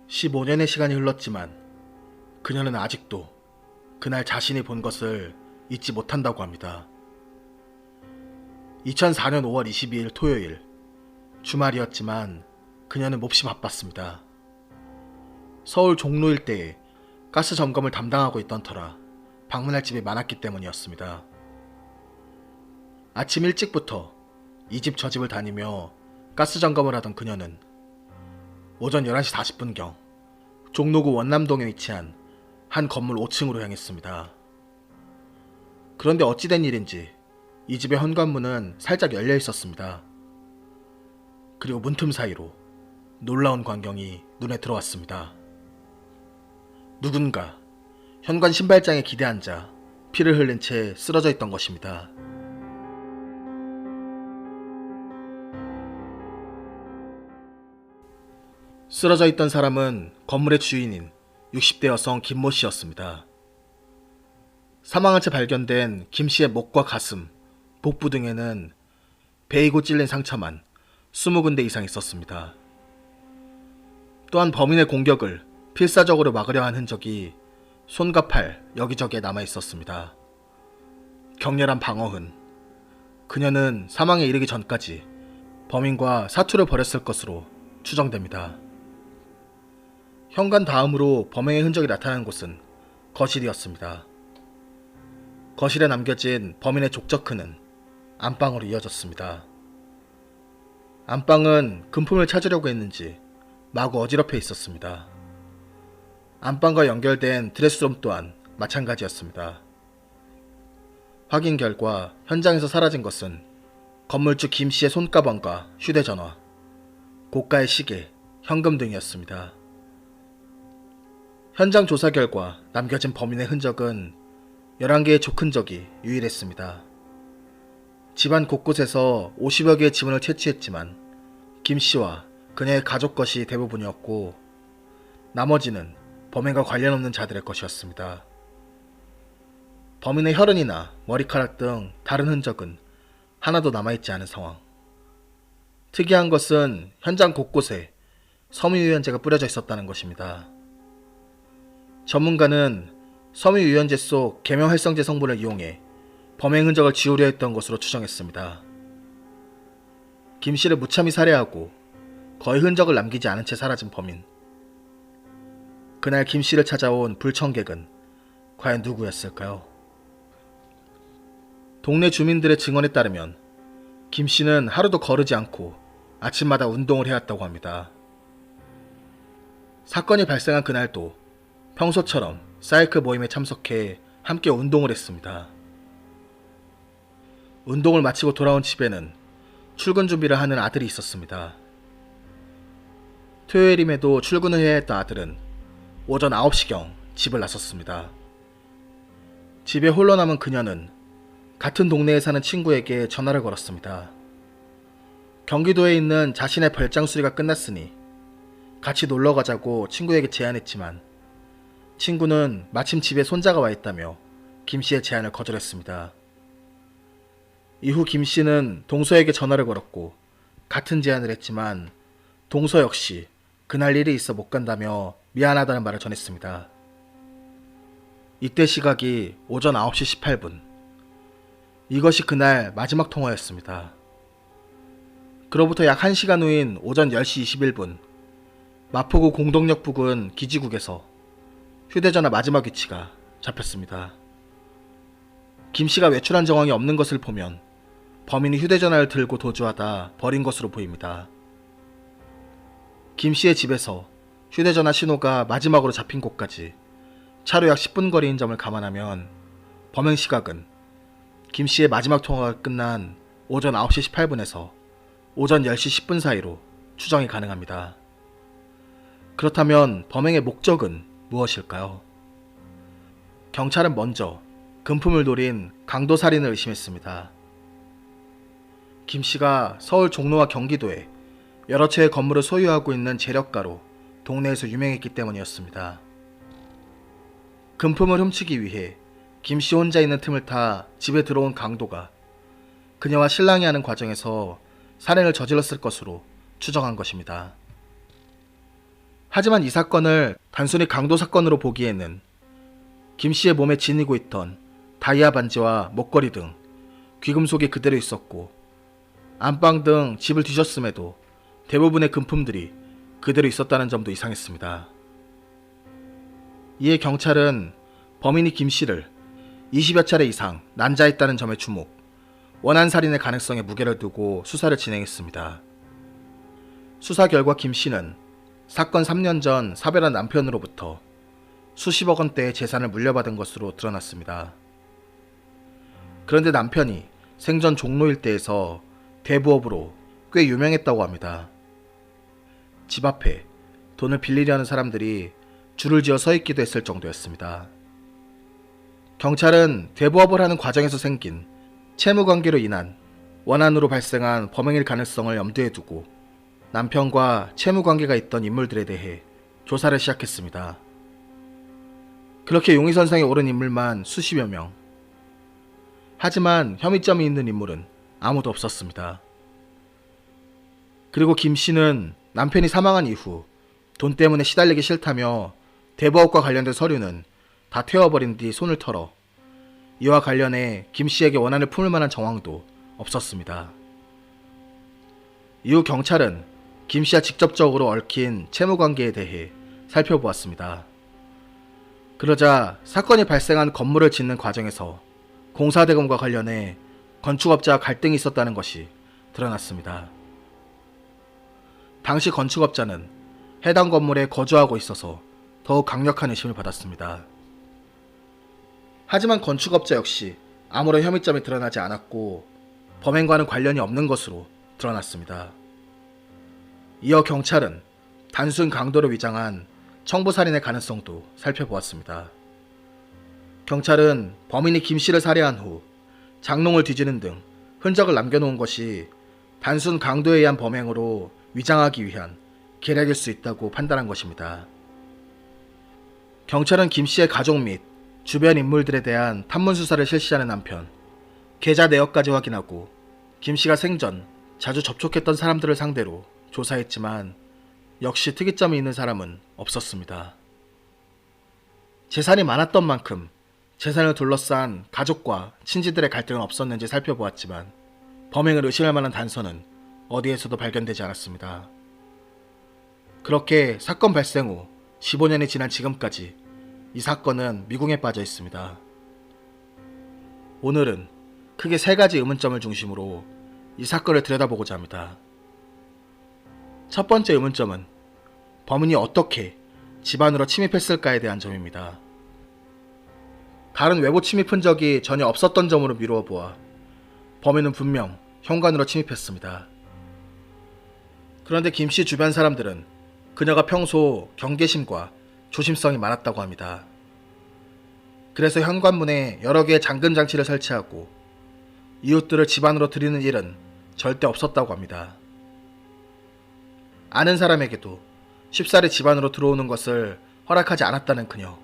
15년의 시간이 흘렀지만 그녀는 아직도 그날 자신이 본 것을 잊지 못한다고 합니다. 2004년 5월 22일 토요일, 주말이었지만 그녀는 몹시 바빴습니다. 서울 종로 일대에 가스 점검을 담당하고 있던 터라 방문할 집이 많았기 때문이었습니다. 아침 일찍부터 이 집 저 집을 다니며 가스 점검을 하던 그녀는 오전 11시 40분경 종로구 원남동에 위치한 한 건물 5층으로 향했습니다. 그런데 어찌된 일인지 이 집의 현관문은 살짝 열려 있었습니다. 그리고 문틈 사이로 놀라운 광경이 눈에 들어왔습니다. 누군가 현관 신발장에 기대앉아 피를 흘린 채 쓰러져 있던 것입니다. 쓰러져 있던 사람은 건물의 주인인 60대 여성 김모 씨였습니다. 사망한 채 발견된 김 씨의 목과 가슴, 복부 등에는 베이고 찔린 상처만 20군데 이상 있었습니다. 또한 범인의 공격을 필사적으로 막으려 한 흔적이 손과 팔 여기저기에 남아 있었습니다. 격렬한 방어흔. 그녀는 사망에 이르기 전까지 범인과 사투를 벌였을 것으로 추정됩니다. 현관 다음으로 범행의 흔적이 나타난 곳은 거실이었습니다. 거실에 남겨진 범인의 족적흔은 안방으로 이어졌습니다. 안방은 금품을 찾으려고 했는지 마구 어지럽혀 있었습니다. 안방과 연결된 드레스룸 또한 마찬가지였습니다. 확인 결과 현장에서 사라진 것은 건물주 김 씨의 손가방과 휴대전화, 고가의 시계, 현금 등이었습니다. 현장 조사 결과 남겨진 범인의 흔적은 11개의 족흔적이 유일했습니다. 집안 곳곳에서 50여 개의 지문을 채취했지만 김 씨와 그녀의 가족 것이 대부분이었고 나머지는 범인과 관련 없는 자들의 것이었습니다. 범인의 혈흔이나 머리카락 등 다른 흔적은 하나도 남아있지 않은 상황. 특이한 것은 현장 곳곳에 섬유유연제가 뿌려져 있었다는 것입니다. 전문가는 섬유유연제 속 계명활성제 성분을 이용해 범행 흔적을 지우려 했던 것으로 추정했습니다. 김 씨를 무참히 살해하고 거의 흔적을 남기지 않은 채 사라진 범인. 그날 김 씨를 찾아온 불청객은 과연 누구였을까요? 동네 주민들의 증언에 따르면 김 씨는 하루도 거르지 않고 아침마다 운동을 해왔다고 합니다. 사건이 발생한 그날도 평소처럼 사이클 모임에 참석해 함께 운동을 했습니다. 운동을 마치고 돌아온 집에는 출근 준비를 하는 아들이 있었습니다. 토요일임에도 출근을 해야 했던 아들은 오전 9시경 집을 나섰습니다. 집에 홀로 남은 그녀는 같은 동네에 사는 친구에게 전화를 걸었습니다. 경기도에 있는 자신의 별장 수리가 끝났으니 같이 놀러 가자고 친구에게 제안했지만 친구는 마침 집에 손자가 와 있다며 김 씨의 제안을 거절했습니다. 이후 김 씨는 동서에게 전화를 걸었고 같은 제안을 했지만 동서 역시 그날 일이 있어 못 간다며 미안하다는 말을 전했습니다. 이때 시각이 오전 9시 18분. 이것이 그날 마지막 통화였습니다. 그로부터 약 1시간 후인 오전 10시 21분 마포구 공덕역 부근 기지국에서 휴대전화 마지막 위치가 잡혔습니다. 김 씨가 외출한 정황이 없는 것을 보면 범인이 휴대전화를 들고 도주하다 버린 것으로 보입니다. 김 씨의 집에서 휴대전화 신호가 마지막으로 잡힌 곳까지 차로 약 10분 거리인 점을 감안하면 범행 시각은 김 씨의 마지막 통화가 끝난 오전 9시 18분에서 오전 10시 10분 사이로 추정이 가능합니다. 그렇다면 범행의 목적은 무엇일까요? 경찰은 먼저 금품을 노린 강도살인을 의심했습니다. 김 씨가 서울 종로와 경기도에 여러 채의 건물을 소유하고 있는 재력가로 동네에서 유명했기 때문이었습니다. 금품을 훔치기 위해 김 씨 혼자 있는 틈을 타 집에 들어온 강도가 그녀와 신랑이 하는 과정에서 살인을 저질렀을 것으로 추정한 것입니다. 하지만 이 사건을 단순히 강도 사건으로 보기에는 김 씨의 몸에 지니고 있던 다이아 반지와 목걸이 등 귀금속이 그대로 있었고, 안방 등 집을 뒤졌음에도 대부분의 금품들이 그대로 있었다는 점도 이상했습니다. 이에 경찰은 범인이 김 씨를 20여 차례 이상 난자했다는 점에 주목, 원한 살인의 가능성에 무게를 두고 수사를 진행했습니다. 수사 결과 김 씨는 사건 3년 전 사별한 남편으로부터 수십억 원대의 재산을 물려받은 것으로 드러났습니다. 그런데 남편이 생전 종로 일대에서 대부업으로 꽤 유명했다고 합니다. 집 앞에 돈을 빌리려는 사람들이 줄을 지어 서 있기도 했을 정도였습니다. 경찰은 대부업을 하는 과정에서 생긴 채무관계로 인한 원한으로 발생한 범행일 가능성을 염두에 두고 남편과 채무관계가 있던 인물들에 대해 조사를 시작했습니다. 그렇게 용의선상에 오른 인물만 수십여 명. 하지만 혐의점이 있는 인물은 아무도 없었습니다. 그리고 김 씨는 남편이 사망한 이후 돈 때문에 시달리기 싫다며 대부업과 관련된 서류는 다 태워버린 뒤 손을 털어 이와 관련해 김 씨에게 원한을 품을 만한 정황도 없었습니다. 이후 경찰은 김 씨와 직접적으로 얽힌 채무관계에 대해 살펴보았습니다. 그러자 사건이 발생한 건물을 짓는 과정에서 공사대금과 관련해 건축업자와 갈등이 있었다는 것이 드러났습니다. 당시 건축업자는 해당 건물에 거주하고 있어서 더욱 강력한 의심을 받았습니다. 하지만 건축업자 역시 아무런 혐의점이 드러나지 않았고 범행과는 관련이 없는 것으로 드러났습니다. 이어 경찰은 단순 강도로 위장한 청부살인의 가능성도 살펴보았습니다. 경찰은 범인이 김 씨를 살해한 후 장롱을 뒤지는 등 흔적을 남겨놓은 것이 단순 강도에 의한 범행으로 위장하기 위한 계략일 수 있다고 판단한 것입니다. 경찰은 김 씨의 가족 및 주변 인물들에 대한 탐문 수사를 실시하는 한편 계좌 내역까지 확인하고 김 씨가 생전 자주 접촉했던 사람들을 상대로 조사했지만 역시 특이점이 있는 사람은 없었습니다. 재산이 많았던 만큼 재산을 둘러싼 가족과 친지들의 갈등은 없었는지 살펴보았지만 범행을 의심할 만한 단서는 어디에서도 발견되지 않았습니다. 그렇게 사건 발생 후 15년이 지난 지금까지 이 사건은 미궁에 빠져 있습니다. 오늘은 크게 세 가지 의문점을 중심으로 이 사건을 들여다보고자 합니다. 첫 번째 의문점은 범인이 어떻게 집 안으로 침입했을까에 대한 점입니다. 다른 외부 침입 흔적이 전혀 없었던 점으로 미루어 보아 범인은 분명 현관으로 침입했습니다. 그런데 김 씨 주변 사람들은 그녀가 평소 경계심과 조심성이 많았다고 합니다. 그래서 현관문에 여러 개의 잠금 장치를 설치하고 이웃들을 집 안으로 들이는 일은 절대 없었다고 합니다. 아는 사람에게도 쉽사리 집 안으로 들어오는 것을 허락하지 않았다는 그녀.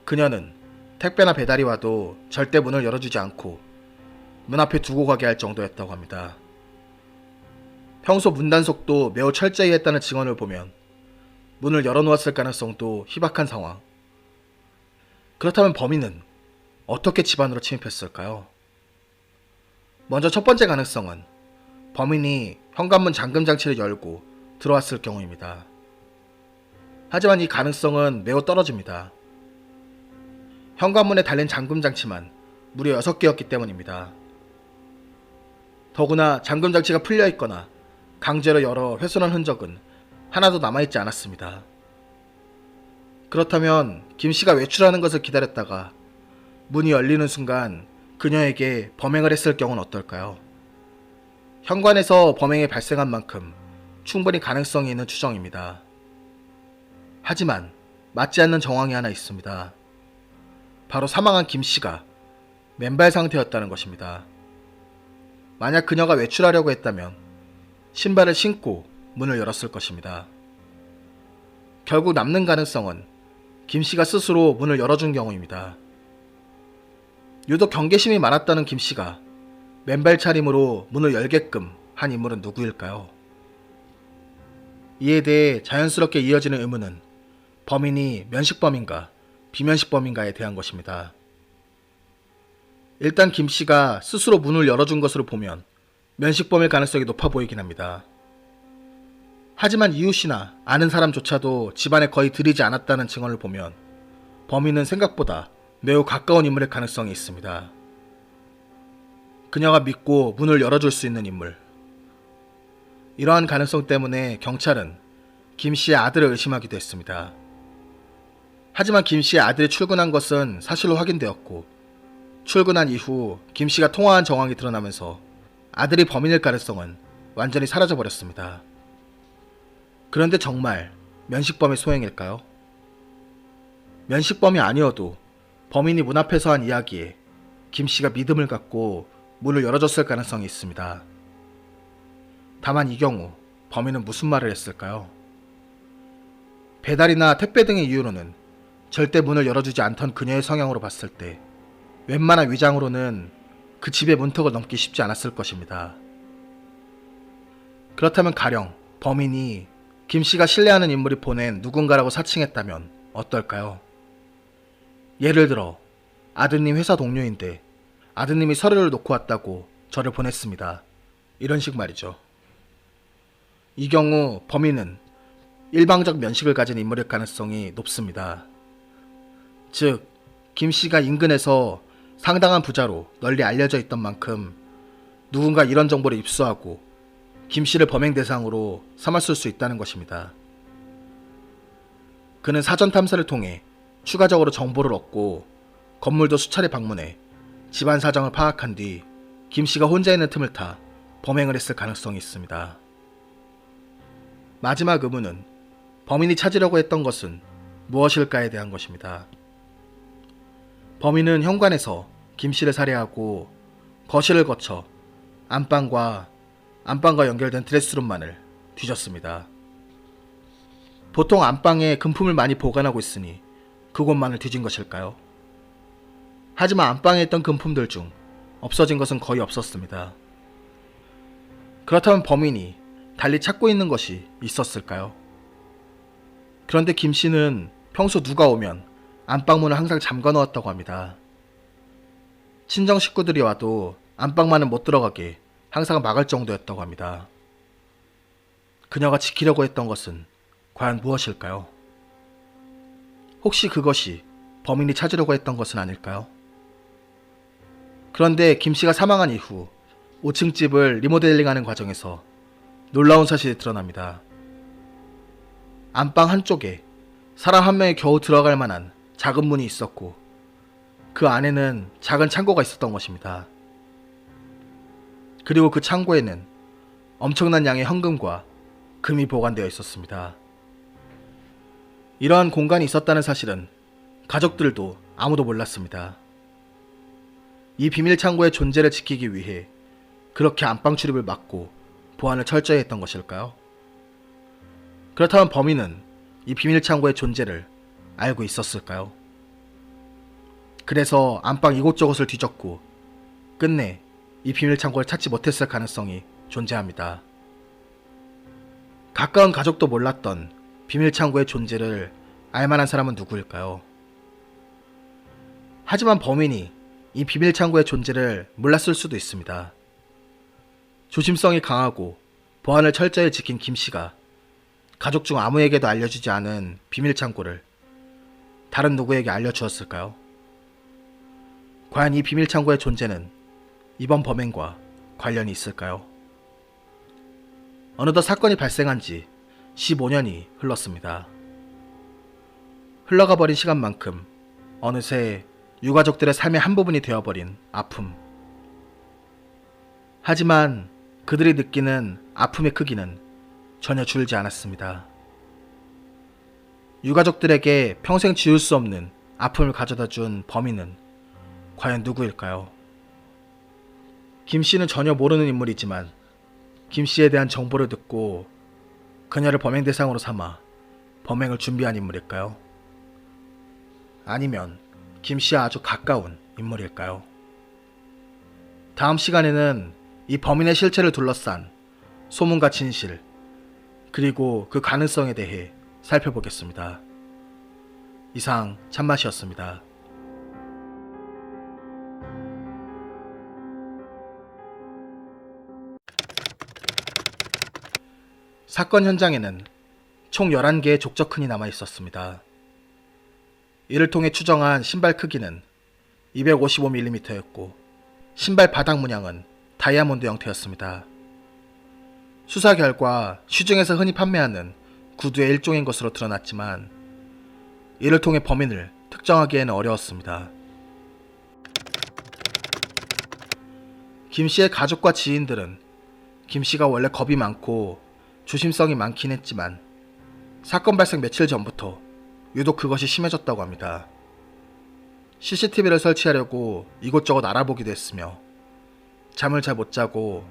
그녀는 택배나 배달이 와도 절대 문을 열어주지 않고 문 앞에 두고 가게 할 정도였다고 합니다. 평소 문 단속도 매우 철저히 했다는 증언을 보면 문을 열어놓았을 가능성도 희박한 상황. 그렇다면 범인은 어떻게 집 안으로 침입했을까요? 먼저 첫 번째 가능성은 범인이 현관문 잠금 장치를 열고 들어왔을 경우입니다. 하지만 이 가능성은 매우 떨어집니다. 현관문에 달린 잠금 장치만 무려 6개였기 때문입니다. 더구나 잠금 장치가 풀려 있거나 강제로 열어 훼손한 흔적은 하나도 남아있지 않았습니다. 그렇다면 김 씨가 외출하는 것을 기다렸다가 문이 열리는 순간 그녀에게 범행을 했을 경우는 어떨까요? 현관에서 범행이 발생한 만큼 충분히 가능성이 있는 추정입니다. 하지만 맞지 않는 정황이 하나 있습니다. 바로 사망한 김 씨가 맨발 상태였다는 것입니다. 만약 그녀가 외출하려고 했다면 신발을 신고 문을 열었을 것입니다. 결국 남는 가능성은 김 씨가 스스로 문을 열어준 경우입니다. 유독 경계심이 많았다는 김 씨가 맨발 차림으로 문을 열게끔 한 인물은 누구일까요? 이에 대해 자연스럽게 이어지는 의문은 범인이 면식범인가 비면식범인가에 대한 것입니다. 일단 김씨가 스스로 문을 열어준 것으로 보면 면식범일 가능성이 높아 보이긴 합니다. 하지만 이웃이나 아는 사람조차도 집안에 거의 들이지 않았다는 증언을 보면 범인은 생각보다 매우 가까운 인물일 가능성이 있습니다. 그녀가 믿고 문을 열어줄 수 있는 인물. 이러한 가능성 때문에 경찰은 김씨의 아들을 의심하기도 했습니다. 하지만 김씨의 아들이 출근한 것은 사실로 확인되었고 출근한 이후 김씨가 통화한 정황이 드러나면서 아들이 범인일 가능성은 완전히 사라져버렸습니다. 그런데 정말 면식범의 소행일까요? 면식범이 아니어도 범인이 문 앞에서 한 이야기에 김씨가 믿음을 갖고 문을 열어줬을 가능성이 있습니다. 다만 이 경우 범인은 무슨 말을 했을까요? 배달이나 택배 등의 이유로는 절대 문을 열어주지 않던 그녀의 성향으로 봤을 때 웬만한 위장으로는 그 집의 문턱을 넘기 쉽지 않았을 것입니다. 그렇다면 가령 범인이 김씨가 신뢰하는 인물이 보낸 누군가라고 사칭했다면 어떨까요? 예를 들어 아드님 회사 동료인데 아드님이 서류를 놓고 왔다고 저를 보냈습니다. 이런 식 말이죠. 이 경우 범인은 일방적 면식을 가진 인물일 가능성이 높습니다. 즉, 김씨가 인근에서 상당한 부자로 널리 알려져 있던 만큼 누군가 이런 정보를 입수하고 김씨를 범행 대상으로 삼았을 수 있다는 것입니다. 그는 사전 탐사를 통해 추가적으로 정보를 얻고 건물도 수차례 방문해 집안 사정을 파악한 뒤 김씨가 혼자 있는 틈을 타 범행을 했을 가능성이 있습니다. 마지막 의문은 범인이 찾으려고 했던 것은 무엇일까에 대한 것입니다. 범인은 현관에서 김씨를 살해하고 거실을 거쳐 안방과 연결된 드레스룸만을 뒤졌습니다. 보통 안방에 금품을 많이 보관하고 있으니 그곳만을 뒤진 것일까요? 하지만 안방에 있던 금품들 중 없어진 것은 거의 없었습니다. 그렇다면 범인이 달리 찾고 있는 것이 있었을까요? 그런데 김씨는 평소 누가 오면 안방문을 항상 잠가 놓았다고 합니다. 친정 식구들이 와도 안방만은 못 들어가게 항상 막을 정도였다고 합니다. 그녀가 지키려고 했던 것은 과연 무엇일까요? 혹시 그것이 범인이 찾으려고 했던 것은 아닐까요? 그런데 김씨가 사망한 이후 5층 집을 리모델링하는 과정에서 놀라운 사실이 드러납니다. 안방 한쪽에 사람 한 명이 겨우 들어갈 만한 작은 문이 있었고 그 안에는 작은 창고가 있었던 것입니다. 그리고 그 창고에는 엄청난 양의 현금과 금이 보관되어 있었습니다. 이러한 공간이 있었다는 사실은 가족들도 아무도 몰랐습니다. 이 비밀 창고의 존재를 지키기 위해 그렇게 안방 출입을 막고 보안을 철저히 했던 것일까요? 그렇다면 범인은 이 비밀 창고의 존재를 알고 있었을까요? 그래서 안방 이곳저곳을 뒤졌고 끝내 이 비밀 창고를 찾지 못했을 가능성이 존재합니다. 가까운 가족도 몰랐던 비밀 창고의 존재를 알만한 사람은 누구일까요? 하지만 범인이 이 비밀 창고의 존재를 몰랐을 수도 있습니다. 조심성이 강하고 보안을 철저히 지킨 김씨가 가족 중 아무에게도 알려주지 않은 비밀 창고를 다른 누구에게 알려주었을까요? 과연 이 비밀 창고의 존재는 이번 범행과 관련이 있을까요? 어느덧 사건이 발생한 지 15년이 흘렀습니다. 흘러가 버린 시간만큼 어느새 유가족들의 삶의 한 부분이 되어버린 아픔. 하지만 그들이 느끼는 아픔의 크기는 전혀 줄지 않았습니다. 유가족들에게 평생 지울 수 없는 아픔을 가져다 준 범인은 과연 누구일까요? 김씨는 전혀 모르는 인물이지만 김씨에 대한 정보를 듣고 그녀를 범행 대상으로 삼아 범행을 준비한 인물일까요? 아니면 김씨와 아주 가까운 인물일까요? 다음 시간에는 이 범인의 실체를 둘러싼 소문과 진실, 그리고 그 가능성에 대해 살펴보겠습니다. 이상 참맛이었습니다. 사건 현장에는 총 11개의 족저큰이 남아 있었습니다. 이를 통해 추정한 신발 크기는 255mm였고 신발 바닥 문양은 다이아몬드 형태였습니다. 수사 결과 시중에서 흔히 판매하는 구두의 일종인 것으로 드러났지만 이를 통해 범인을 특정하기에는 어려웠습니다. 김 씨의 가족과 지인들은 김 씨가 원래 겁이 많고 조심성이 많긴 했지만 사건 발생 며칠 전부터 유독 그것이 심해졌다고 합니다. CCTV를 설치하려고 이곳저곳 알아보기도 했으며 잠을 잘 못 자고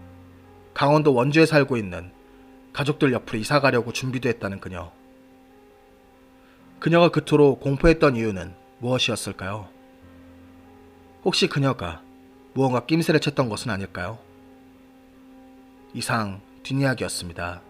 강원도 원주에 살고 있는 가족들 옆으로 이사 가려고 준비도 했다는 그녀. 그녀가 그토록 공포했던 이유는 무엇이었을까요? 혹시 그녀가 무언가 낌새를 챘던 것은 아닐까요? 이상 뒷이야기였습니다.